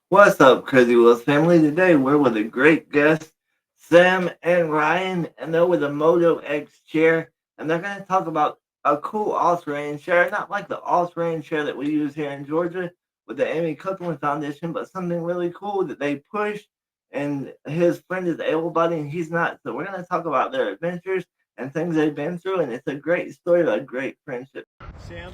What's up, Crazy Will's family? Today we're with a great guest, Sam and Ryan, and they're with a Moto X chair, and they're going to talk about a cool all-terrain chair, not like the all-terrain chair that we use here in Georgia with the Amy Cookman Foundation, but something really cool that they push. And his friend is able-bodied, and he's not. So we're going to talk about their adventures and things they've been through, and it's a great story of a great friendship. Sam,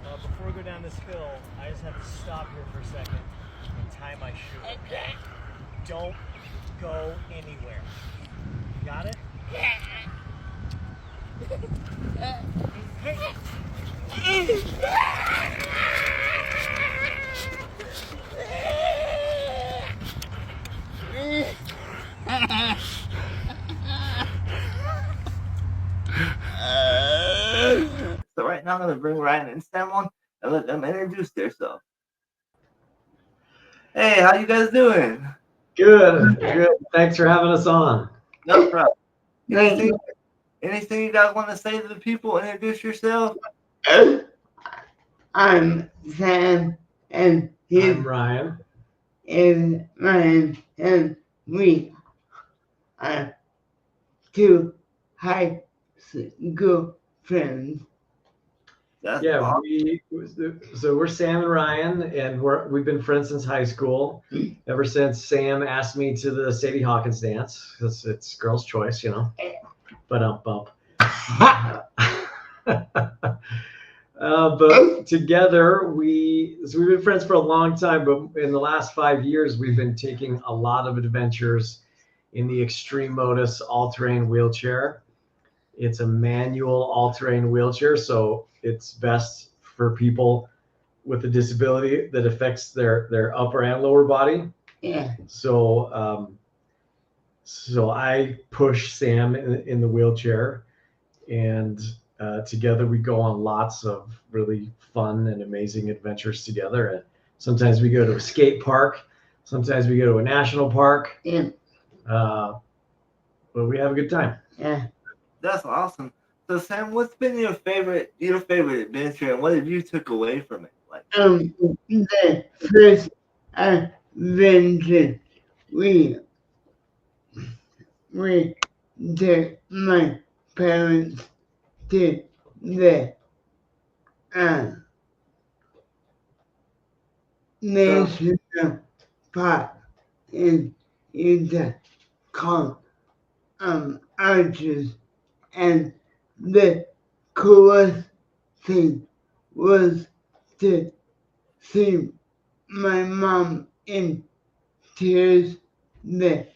before we go down this hill, I just have to stop here for a second and tie my shoe. Okay. Don't go anywhere. Got it? Yeah. So right now I'm going to bring Ryan and Sam on and let them introduce themselves. Hey, how you guys doing? Good, good. Thanks for having us on. No problem. Anything you guys want to say to the people? Introduce yourself. I'm Sam, and I'm Ryan. is Ryan, and we are two high school friends. That's Yeah, awesome. so we're Sam and Ryan, and we've been friends since high school. Ever since Sam asked me to the Sadie Hawkins dance, because it's girls' choice, you know. But but together we've been friends for a long time. But in the last 5 years, we've been taking a lot of adventures in the Extreme Modus all-terrain wheelchair. It's a manual all-terrain wheelchair, so it's best for people with a disability that affects their upper and lower body. Yeah. So I push Sam in the wheelchair, and together we go on lots of really fun and amazing adventures together. And sometimes we go to a skate park, sometimes we go to a national park. Yeah. But we have a good time. Yeah. That's awesome. So Sam, what's been your favorite adventure, and what have you took away from it? Like, The first adventure we took my parents to the uh, national park in Utah called Arches, and the coolest thing was to see my mom in tears the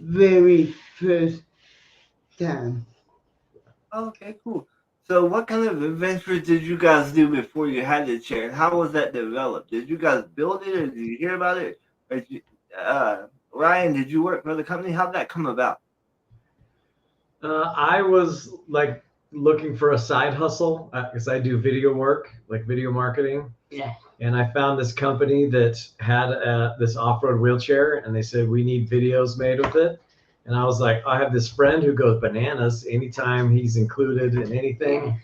very first time. okay, cool. So what kind of adventures did you guys do before you had the chair, and how was that developed? Did you guys build it, or did you hear about it? Or did you, Ryan, did you work for the company? How'd that come about? I was like looking for a side hustle because I do video work, like video marketing. Yeah. And I found this company that had this off-road wheelchair, and they said, we need videos made with it. And I was like, I have this friend who goes bananas anytime he's included in anything.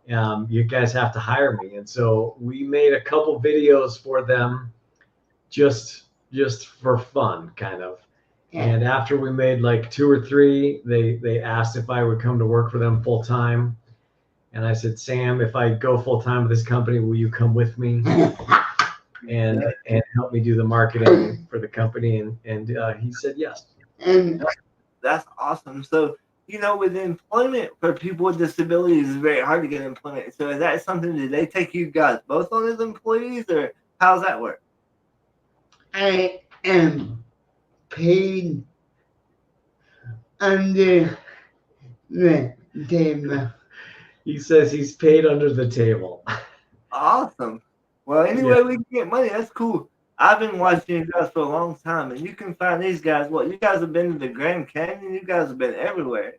You guys have to hire me. And so we made a couple videos for them just for fun, kind of. Yeah. And after we made like 2 or 3, they asked if I would come to work for them full time. And I said, Sam, if I go full time with this company, will you come with me and help me do the marketing for the company? And he said yes. And That's awesome. So, with employment for people with disabilities, it's very hard to get employment. So, is that something that they take you guys both on as employees, or how's that work? I am paid under the table. He says he's paid under the table. Awesome. Well, anyway, we can get money. That's cool. I've been watching you guys for a long time, and you can find these guys. Well, you guys have been to the Grand Canyon. You guys have been everywhere.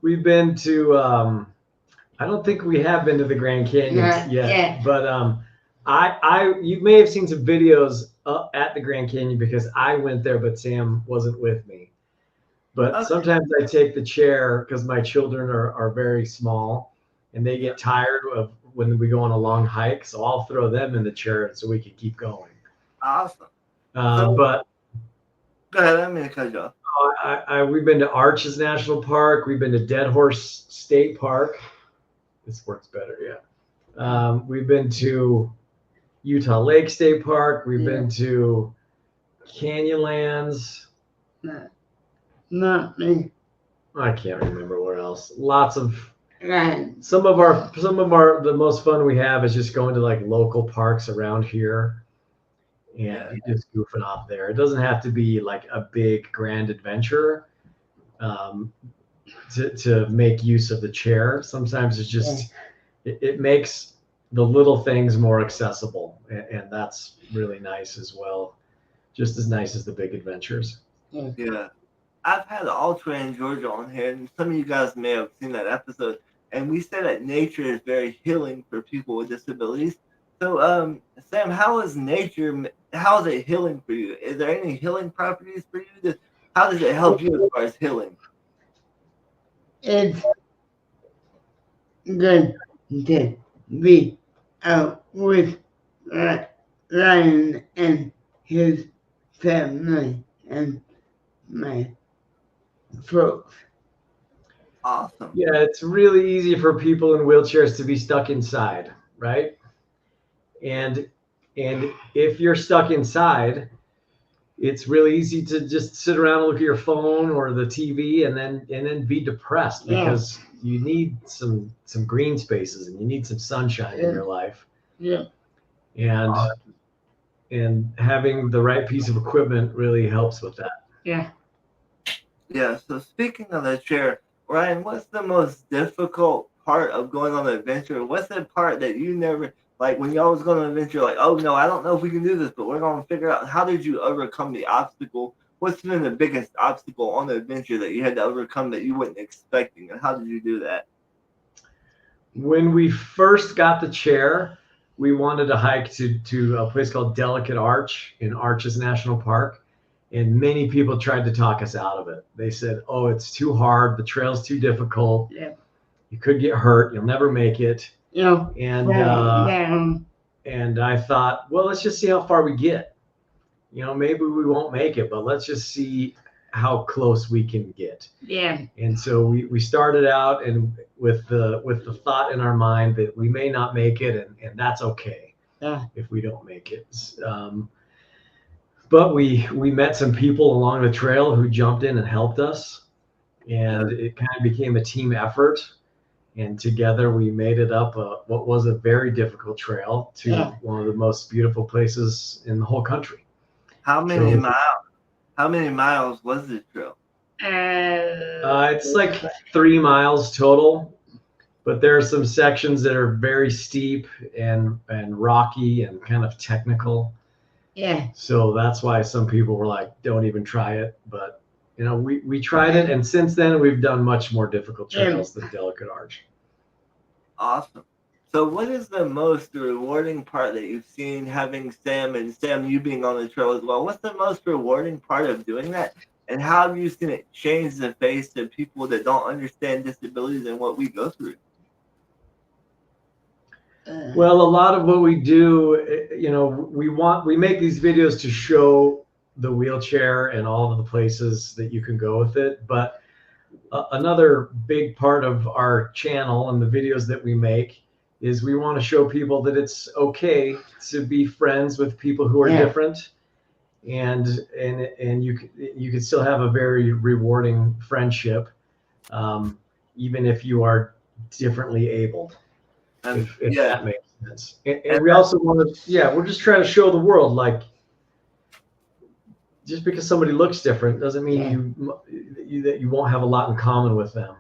We've been to, I don't think we have been to the Grand Canyon yet, Yeah. but you may have seen some videos at the Grand Canyon because I went there, but Sam wasn't with me. But Okay. sometimes I take the chair because my children are very small, and they get tired of when we go on a long hike. So I'll throw them in the chair so we can keep going. Awesome. But Go ahead. I'm going to cut you off. we've been to Arches National Park. We've been to Dead Horse State Park. This works better, yeah. We've been to Utah Lake State Park. We've been to Canyonlands. Not me. I can't remember where else. Lots of Right. some of our the most fun we have is just going to like local parks around here and just goofing off there. It doesn't have to be like a big grand adventure to make use of the chair. Sometimes it's just it makes the little things more accessible, and that's really nice as well. Just as nice as the big adventures. Yeah. I've had All-Terrain Georgia on here, and some of you guys may have seen that episode. And we say that nature is very healing for people with disabilities. So, Sam, how is it healing for you? Is there any healing properties for you? How does it help you as far as healing? It's good to be out with Ryan and his family and my folks. Awesome. Yeah, it's really easy for people in wheelchairs to be stuck inside, right? And if you're stuck inside, it's really easy to just sit around and look at your phone or the TV and then be depressed because you need some green spaces and you need some sunshine in your life. Yeah. And having the right piece of equipment really helps with that. Yeah. Yeah. So speaking of the chair, Ryan, what's the most difficult part of going on an adventure? What's the part that you never like when y'all was going on an adventure? Like, oh no, I don't know if we can do this, but we're going to figure out how did you overcome the obstacle? What's been the biggest obstacle on the adventure that you had to overcome that you weren't expecting, and how did you do that? When we first got the chair, we wanted to hike to a place called Delicate Arch in Arches National Park. And many people tried to talk us out of it. They said, oh, it's too hard. The trail's too difficult. Yeah. You could get hurt. You'll never make it. Yeah. And I thought, well, let's just see how far we get. Maybe we won't make it, but let's just see how close we can get. Yeah. And so we started out and with the thought in our mind that we may not make it, and that's okay. Yeah. If we don't make it. But we met some people along the trail who jumped in and helped us, and it kind of became a team effort. And together we made it up what was a very difficult trail to one of the most beautiful places in the whole country. How many miles? How many miles was this trail? It's like 3 miles total, but there are some sections that are very steep and rocky and kind of technical. Yeah. So that's why some people were like, don't even try it. But, we tried it. And since then, we've done much more difficult trails than Delicate Arch. Awesome. So what is the most rewarding part that you've seen having Sam, and Sam, you being on the trail as well? What's the most rewarding part of doing that? And how have you seen it change the face of people that don't understand disabilities and what we go through? Well, a lot of what we do, we make these videos to show the wheelchair and all of the places that you can go with it. But another big part of our channel and the videos that we make is we want to show people that it's okay to be friends with people who are different, and you can still have a very rewarding friendship, even if you are differently abled. If that makes sense. And we also want to, we're just trying to show the world, like, just because somebody looks different doesn't mean that you won't have a lot in common with them.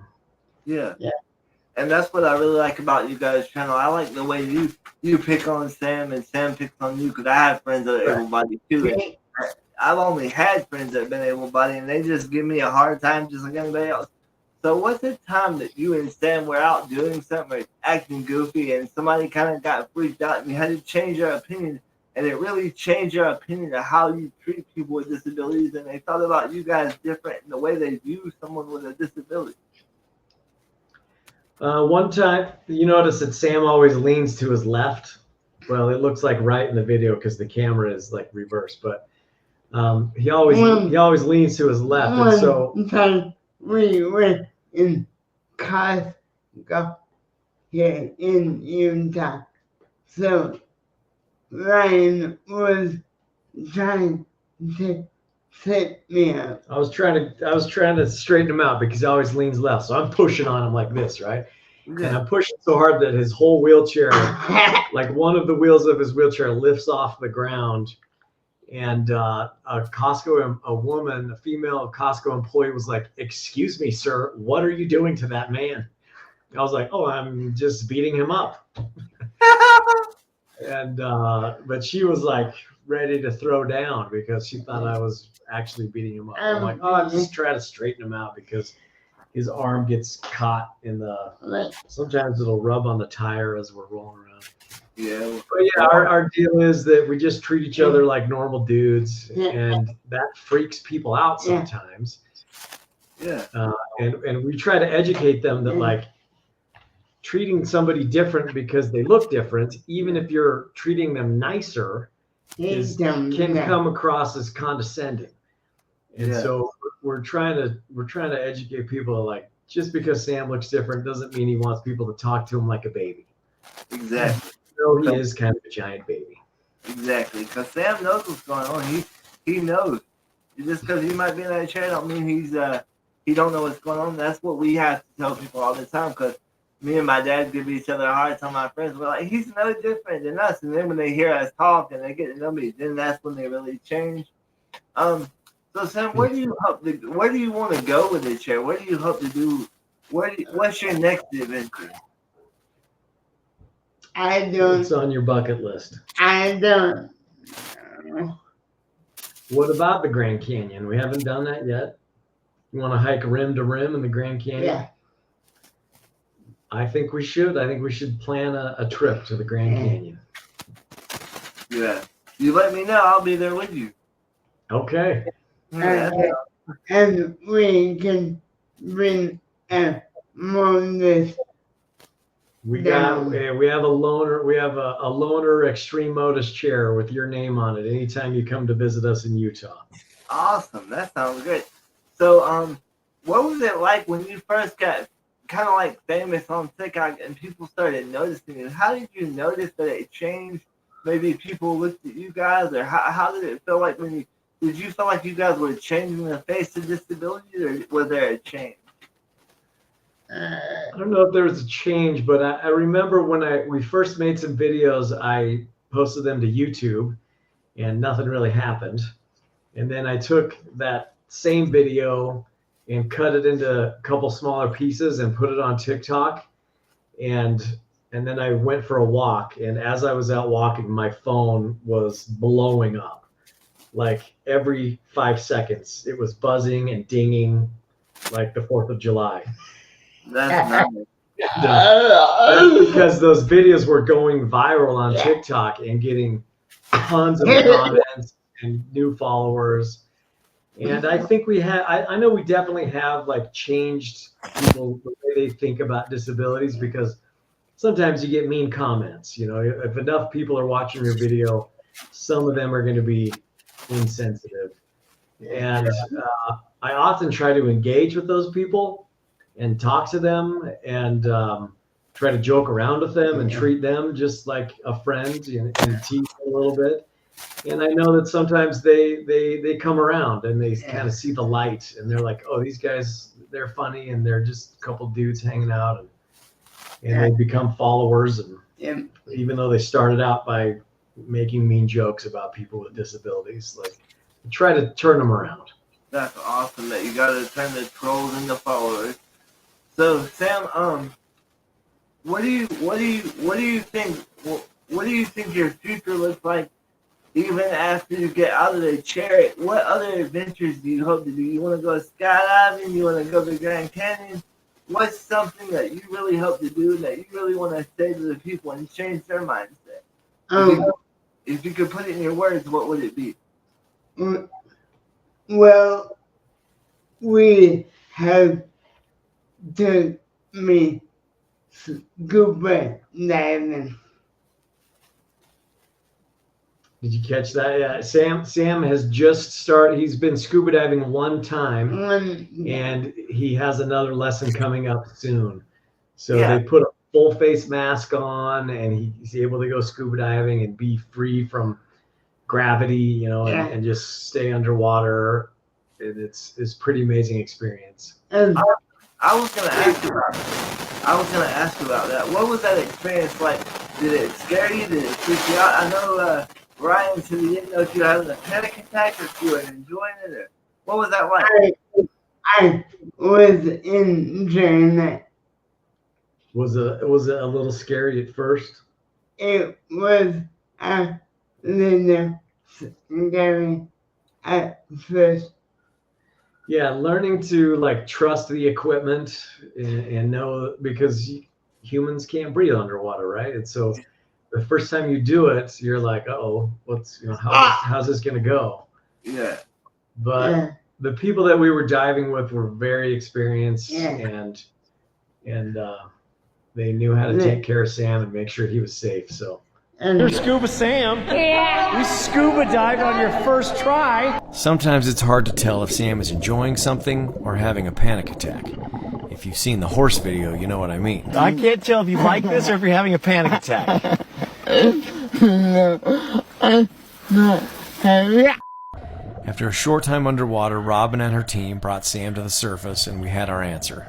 Yeah. And that's what I really like about you guys' channel. I like the way you pick on Sam and Sam picks on you, because I have friends that are able-bodied too. And I've only had friends that have been able-bodied, and they just give me a hard time just like anybody else. So what's the time that you and Sam were out doing something or acting goofy and somebody kind of got freaked out and you had to change your opinion, and it really changed your opinion of how you treat people with disabilities, and they thought about you guys different in the way they view someone with a disability? One time, you notice that Sam always leans to his left. Well, it looks like right in the video because the camera is like reversed, but he always leans to his left, and so one time we were in Costco here in Utah. So Ryan was trying to set me up. I was trying to straighten him out because he always leans left. So I'm pushing on him like this, right? And I'm pushing so hard that his whole wheelchair, like one of the wheels of his wheelchair, lifts off the ground. And a female Costco employee was like, "Excuse me, sir, what are you doing to that man?" I was like, "Oh, I'm just beating him up." And but she was like ready to throw down because she thought I was actually beating him up. I'm like, "Oh, I'm just trying to straighten him out because his arm gets caught in the. Sometimes it'll rub on the tire as we're rolling around." Yeah. But yeah, our deal is that we just treat each other like normal dudes, and that freaks people out sometimes. Yeah. And we try to educate them that like treating somebody different because they look different, even if you're treating them nicer, can come across as condescending. And so we're trying to educate people like just because Sam looks different doesn't mean he wants people to talk to him like a baby. Exactly. No, he is kind of a giant baby. Exactly, because Sam knows what's going on. He knows. Just because he might be in that chair don't mean he don't know what's going on. That's what we have to tell people all the time. Because me and my dad give each other a hard time. My friends were like, "He's no different than us." And then when they hear us talk and they get to know me, then that's when they really change. So Sam, where do you want to go with the chair? What do you hope to do? What's your next adventure? I don't. It's on your bucket list. I don't. What about the Grand Canyon? We haven't done that yet. You want to hike rim to rim in the Grand Canyon? Yeah. I think we should. I think we should plan a trip to the Grand Canyon. Yeah. You let me know. I'll be there with you. Okay. And we can bring a bonus. We have a loaner extreme modus chair with your name on it anytime you come to visit us in Utah. Awesome. That sounds great. So what was it like when you first got kind of like famous on TikTok and people started noticing it? How did you notice that it changed? Maybe people looked at you guys, or how did it feel like did you feel like you guys were changing the face of disability, or was there a change? I don't know if there was a change, but I remember when we first made some videos, I posted them to YouTube and nothing really happened. And then I took that same video and cut it into a couple smaller pieces and put it on TikTok. And then I went for a walk. And as I was out walking, my phone was blowing up. Like every 5 seconds, it was buzzing and dinging like the 4th of July. That's nice. That's because those videos were going viral on TikTok and getting tons of comments and new followers. And I think I know we definitely have like changed people the way they think about disabilities, because sometimes you get mean comments. You know, if enough people are watching your video, some of them are going to be insensitive. And I often try to engage with those people and talk to them and try to joke around with them and treat them just like a friend and tease them a little bit. And I know that sometimes they come around and they kind of see the light and they're like, "Oh, these guys, they're funny and they're just a couple dudes hanging out," and they become followers. And even though they started out by making mean jokes about people with disabilities, like try to turn them around. That's awesome that you got to turn the trolls into followers. So Sam, what do you think your future looks like even after you get out of the chair? What other adventures do you hope to do? You want to go skydiving? You want to go to the Grand Canyon? What's something that you really hope to do that you really want to say to the people and change their mindset? If you could put it in your words, what would it be? Well, we have took me scuba diving. Did you catch that? Yeah, Sam has just started. He's been scuba diving one time, and he has another lesson coming up soon. So Yeah. they put a full face mask on, and he's able to go scuba diving and be free from gravity, you know, and just stay underwater. It's pretty amazing experience. I was gonna ask you about. I was gonna ask you about that. What was that experience like? Did it scare you? Did it freak you out? I know Ryan said he didn't know if you were having a panic attack or if you were enjoying it. Or what was that like? I was enjoying it. Was it a little scary at first? It was a little scary at first. Yeah, learning to like trust the equipment and know, because humans can't breathe underwater, right? And so the first time you do it, you're like, oh, what's, you know, how's this gonna go? Yeah. But the people that we were diving with were very experienced, and they knew how to take care of Sam and make sure he was safe. So You're Scuba Sam. Yeah. We scuba dived on your first try. Sometimes it's hard to tell if Sam is enjoying something or having a panic attack. If you've seen the horse video, you know what I mean. I can't tell if you like this or if you're having a panic attack. After a short time underwater, Robin and her team brought Sam to the surface, and we had our answer.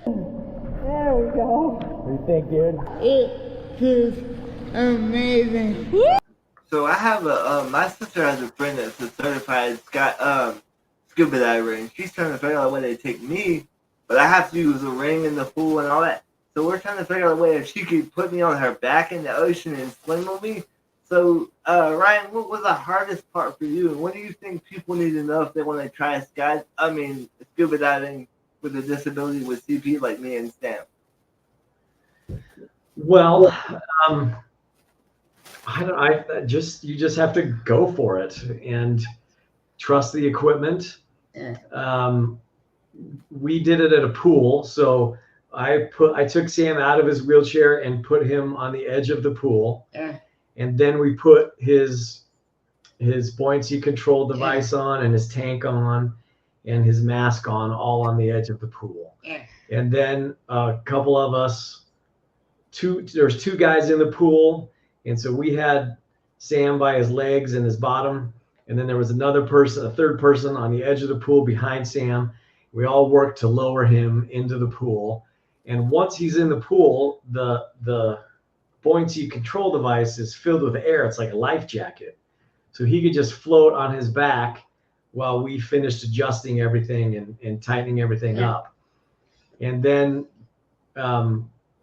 There we go. What do you think, dude? It is amazing. So I have my sister has a friend that's a certified scuba diver, and she's trying to figure out a way to take me, but I have to use a ring in the pool and all that. So we're trying to figure out a way if she could put me on her back in the ocean and swim with me. So Ryan, what was the hardest part for you, and what do you think people need to know if they want to try scuba diving with a disability with CP like me and Sam? Well, you just have to go for it and trust the equipment. We did it at a pool, so I took Sam out of his wheelchair and put him on the edge of the pool, and then we put his buoyancy control device on and his tank on and his mask on, all on the edge of the pool. And then a couple of us, there's two guys in the pool, and so we had Sam by his legs and his bottom, and then there was a third person on the edge of the pool behind Sam. We all worked to lower him into the pool, and once he's in the pool, the buoyancy control device is filled with air. It's like a life jacket, so he could just float on his back while we finished adjusting everything and tightening everything up. And then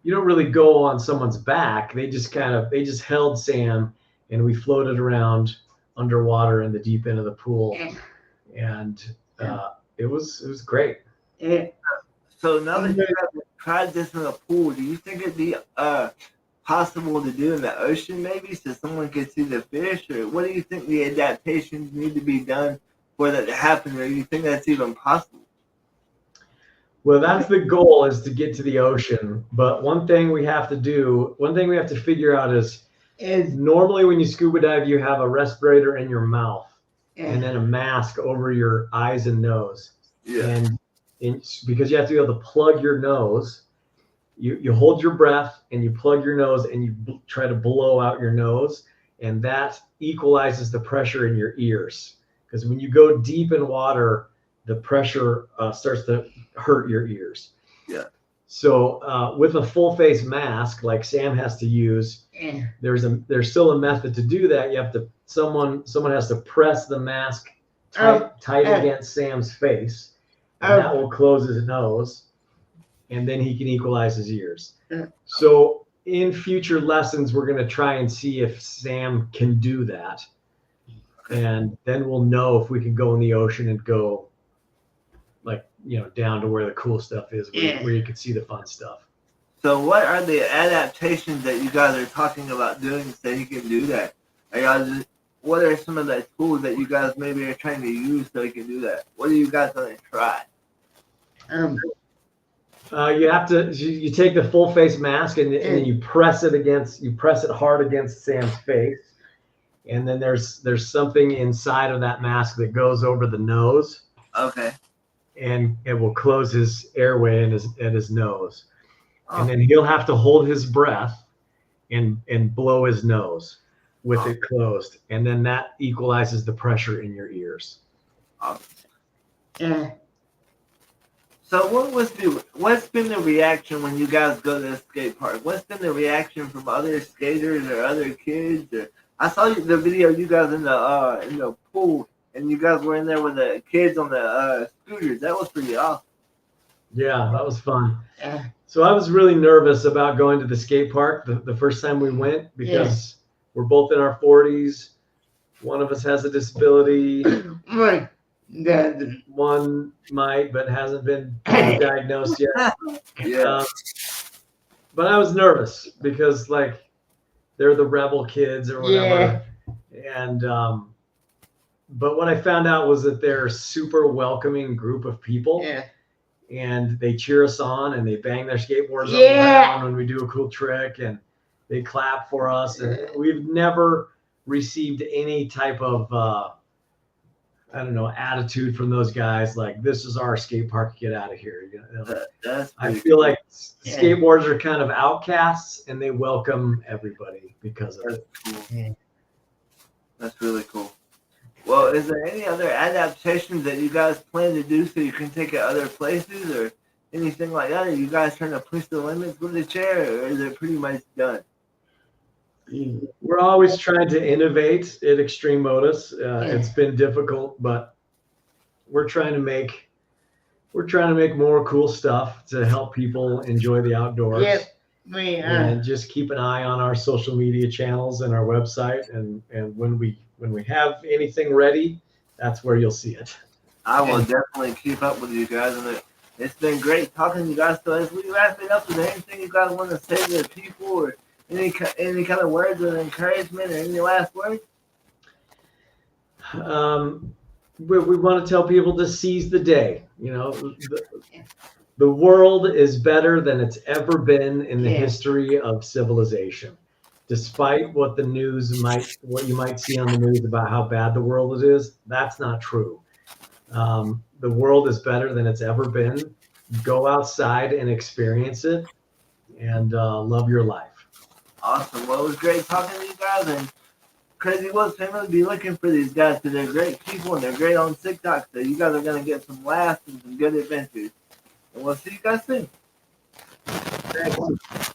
you don't really go on someone's back. They just held Sam, and we floated around underwater in the deep end of the pool, and it was great. So now that you have tried this in a pool, do you think it'd be possible to do in the ocean, maybe, so someone could see the fish? Or what do you think the adaptations need to be done for that to happen? Or do you think that's even possible? Well, that's the goal, is to get to the ocean. But one thing we have to figure out is normally when you scuba dive, you have a respirator in your mouth and then a mask over your eyes and nose. Yeah. And because you have to be able to plug your nose, you hold your breath and you plug your nose and you try to blow out your nose, and that equalizes the pressure in your ears. Because when you go deep in water, the pressure starts to hurt your ears. Yeah. So with a full face mask like Sam has to use, there's still a method to do that. You have to someone has to press the mask tight against Sam's face, and that will close his nose, and then he can equalize his ears. So in future lessons, we're going to try and see if Sam can do that, and then we'll know if we can go in the ocean and go, like, down to where the cool stuff is, where you can see the fun stuff. So what are the adaptations that you guys are talking about doing so you can do that? What are some of the tools that you guys maybe are trying to use so you can do that? What are you guys going to try? You take the full face mask and then you press it hard against Sam's face, and then there's something inside of that mask that goes over the nose, Okay. and it will close his airway in his nose, and Oh, then he'll have to hold his breath and blow his nose with it closed, and then that equalizes the pressure in your ears. awesome. Yeah. So what's been the reaction when you guys go to the skate park? What's been the reaction from other skaters or other kids? Or I saw the video you guys in the pool, and you guys were in there with the kids on the scooters. That was pretty awesome. Yeah, that was fun. Yeah. So I was really nervous about going to the skate park the first time we went because we're both in our 40s. One of us has a disability. Right. The, One might, but hasn't been diagnosed yet. Yeah. But I was nervous because like they're the rebel kids or whatever. And but what I found out was that they're a super welcoming group of people. yeah. And they cheer us on and they bang their skateboards up and Yeah. down when we do a cool trick, and they clap for us. And we've never received any type of I don't know, attitude from those guys like, this is our skate park, get out of here. You know, That's I pretty feel cool. like skateboarders are kind of outcasts and they welcome everybody because of it. Cool. Yeah. That's really cool. Well, is there any other adaptations that you guys plan to do so you can take it other places or anything like that? Are you guys trying to push the limits with the chair, or is it pretty much done? We're always trying to innovate at Extreme Modus. It's been difficult, but we're trying to make more cool stuff to help people enjoy the outdoors. Yep. We And just keep an eye on our social media channels and our website, and when we have anything ready, that's where you'll see it. I will definitely keep up with you guys, and it's been great talking to you guys. So as we wrap it up, is there anything you guys want to say to the people, or any kind of words of encouragement, or any last words? We want to tell people to seize the day. You know, the world is better than it's ever been in the history of civilization. Despite what you might see on the news about how bad the world is, that's not true. The world is better than it's ever been. Go outside and experience it, and love your life. Awesome. Well, it was great talking to you guys, and Crazy Wolves family be looking for these guys because they're great people and they're great on TikTok. So you guys are going to get some laughs and some good adventures. And we'll see you guys soon. Thanks.